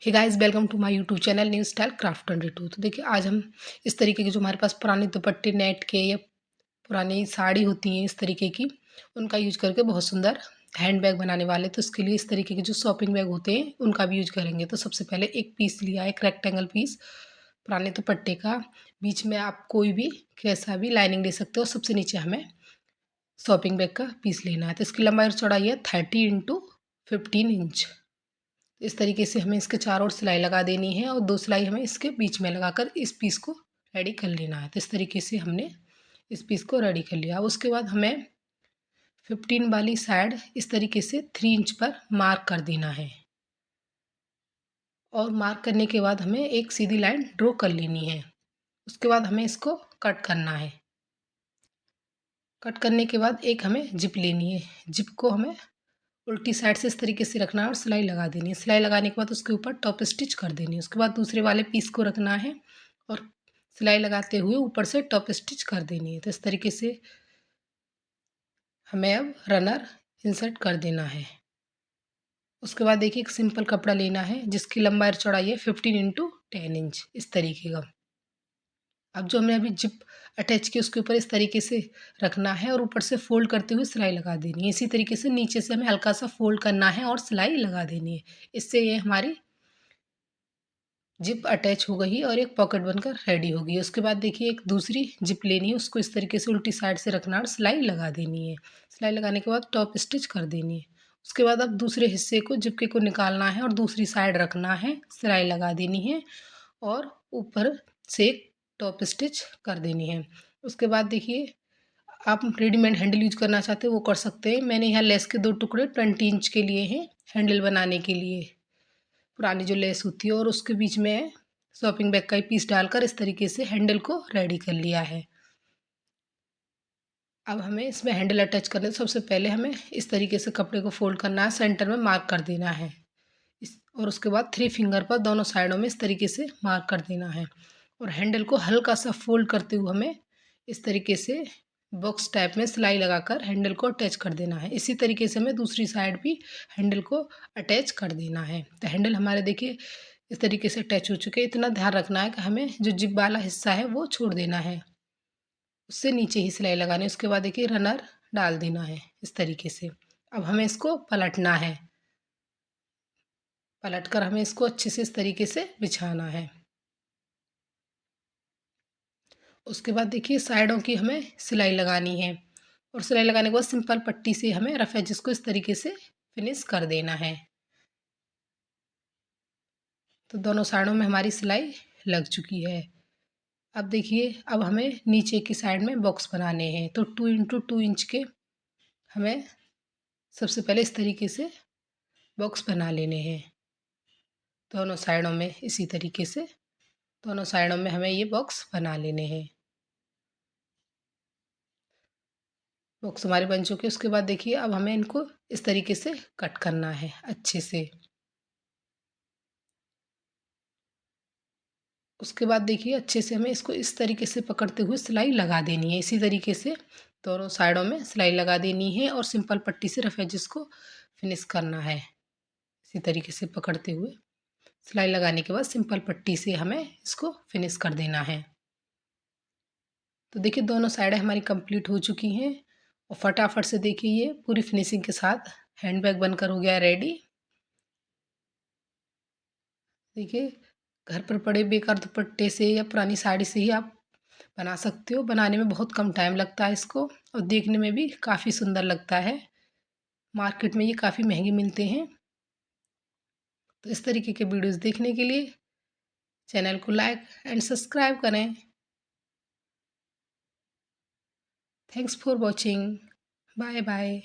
Hey guys, welcome to my YouTube channel new style craft 22। तो देखिए आज हम इस तरीके के जो हमारे पास पुराने दुपट्टे नेट के या पुरानी साड़ी होती हैं इस तरीके की, उनका यूज करके बहुत सुंदर हैंड बैग बनाने वाले। तो इसके लिए इस तरीके के जो शॉपिंग बैग होते हैं उनका भी यूज करेंगे। तो सबसे पहले एक पीस लिया, एक रेक्टेंगल पीस पुराने दुपट्टे का। बीच में आप कोई भी कैसा भी लाइनिंग ले सकते हो। सबसे नीचे हमें शॉपिंग बैग का पीस लेना है। तो इसकी लंबाई और चौड़ाई है 30x15 इंच। इस तरीके से हमें इसके चारों ओर सिलाई लगा देनी है और 2 सिलाई हमें इसके बीच में लगाकर इस पीस को रेडी कर लेना है। तो इस तरीके से हमने इस पीस को रेडी कर लिया। उसके बाद हमें 15 वाली साइड इस तरीके से 3 इंच पर मार्क कर देना है और मार्क करने के बाद हमें एक सीधी लाइन ड्रॉ कर लेनी है। उसके बाद हमें इसको कट करना है। कट करने के बाद एक हमें जिप लेनी है। जिप को हमें उल्टी साइड से इस तरीके से रखना है और सिलाई लगा देनी है। सिलाई लगाने के बाद उसके ऊपर टॉप स्टिच कर देनी है। उसके बाद दूसरे वाले पीस को रखना है और सिलाई लगाते हुए ऊपर से टॉप स्टिच कर देनी है। तो इस तरीके से हमें अब रनर इंसर्ट कर देना है। उसके बाद देखिए एक सिंपल कपड़ा लेना है जिसकी लंबाई और चौड़ाई है 15x10 इंच इस तरीके का। अब जो हमने अभी जिप अटैच की उसके ऊपर इस तरीके से रखना है और ऊपर से फोल्ड करते हुए सिलाई लगा देनी है। इसी तरीके से नीचे से हमें हल्का सा फोल्ड करना है और सिलाई लगा देनी है। इससे ये हमारी जिप अटैच हो गई और एक पॉकेट बनकर रेडी हो गई। उसके बाद देखिए एक दूसरी जिप लेनी है, उसको इस तरीके से उल्टी साइड से रखना और सिलाई लगा देनी है। सिलाई लगाने के बाद टॉप स्टिच कर देनी है। उसके बाद अब दूसरे हिस्से को जिप को निकालना है और दूसरी साइड रखना है, सिलाई लगा देनी है और ऊपर से टॉप स्टिच कर देनी है। उसके बाद देखिए आप रेडीमेड हैंडल यूज करना चाहते हो वो कर सकते हैं। मैंने यहाँ लेस के 2 टुकड़े 20 इंच के लिए हैं हैंडल बनाने के लिए। पुरानी जो लेस होती है और उसके बीच में शॉपिंग बैग का ही पीस डालकर इस तरीके से हैंडल को रेडी कर लिया है। अब हमें इसमें हैंडल अटैच करने से सबसे पहले हमें इस तरीके से कपड़े को फोल्ड करना है, सेंटर में मार्क कर देना है और उसके बाद 3 फिंगर पर दोनों साइडों में इस तरीके से मार्क कर देना है और हैंडल को हल्का सा फोल्ड करते हुए हमें इस तरीके से बॉक्स टाइप में सिलाई लगाकर हैंडल को अटैच कर देना है। इसी तरीके से हमें दूसरी साइड भी हैंडल को अटैच कर देना है। तो हैंडल हमारे देखिए इस तरीके से अटैच हो चुके हैं। इतना ध्यान रखना है कि हमें जो जिप वाला हिस्सा है वो छोड़ देना है, उससे नीचे ही सिलाई लगानी है। उसके बाद देखिए रनर डाल देना है इस तरीके से। अब हमें इसको पलटना है। पलट कर हमें इसको अच्छे से इस तरीके से बिछाना है। उसके बाद देखिए साइडों की हमें सिलाई लगानी है और सिलाई लगाने के बाद सिंपल पट्टी से हमें रफ एजेस को इस तरीके से फिनिश कर देना है। तो दोनों साइडों में हमारी सिलाई लग चुकी है। अब देखिए अब हमें नीचे की साइड में बॉक्स बनाने हैं। तो 2x2 इंच के हमें सबसे पहले इस तरीके से बॉक्स बना लेने हैं। दोनों साइडों में इसी तरीके से दोनों साइडों में हमें ये बॉक्स बना लेने हैं। बॉक्स हमारे बन चुके। उसके बाद देखिए अब हमें इनको इस तरीके से कट करना है अच्छे से। उसके बाद देखिए अच्छे से हमें इसको इस तरीके से पकड़ते हुए सिलाई लगा देनी है। इसी तरीके से दोनों साइडों में सिलाई लगा देनी है और सिंपल पट्टी से रफ एजेस को फिनिश करना है। इसी तरीके से पकड़ते हुए सिलाई लगाने के बाद सिंपल पट्टी से हमें इसको फिनिश कर देना है। तो देखिए दोनों साइडें हमारी कंप्लीट हो चुकी हैं और फटाफट से देखिए ये पूरी फिनिशिंग के साथ हैंड बैग बनकर हो गया रेडी। देखिए घर पर पड़े बेकार दुपट्टे से या पुरानी साड़ी से ही आप बना सकते हो। बनाने में बहुत कम टाइम लगता है इसको और देखने में भी काफ़ी सुंदर लगता है। मार्केट में ये काफ़ी महंगे मिलते हैं। तो इस तरीके के वीडियोस देखने के लिए चैनल को लाइक एंड सब्सक्राइब करें। Thanks for watching. Bye bye.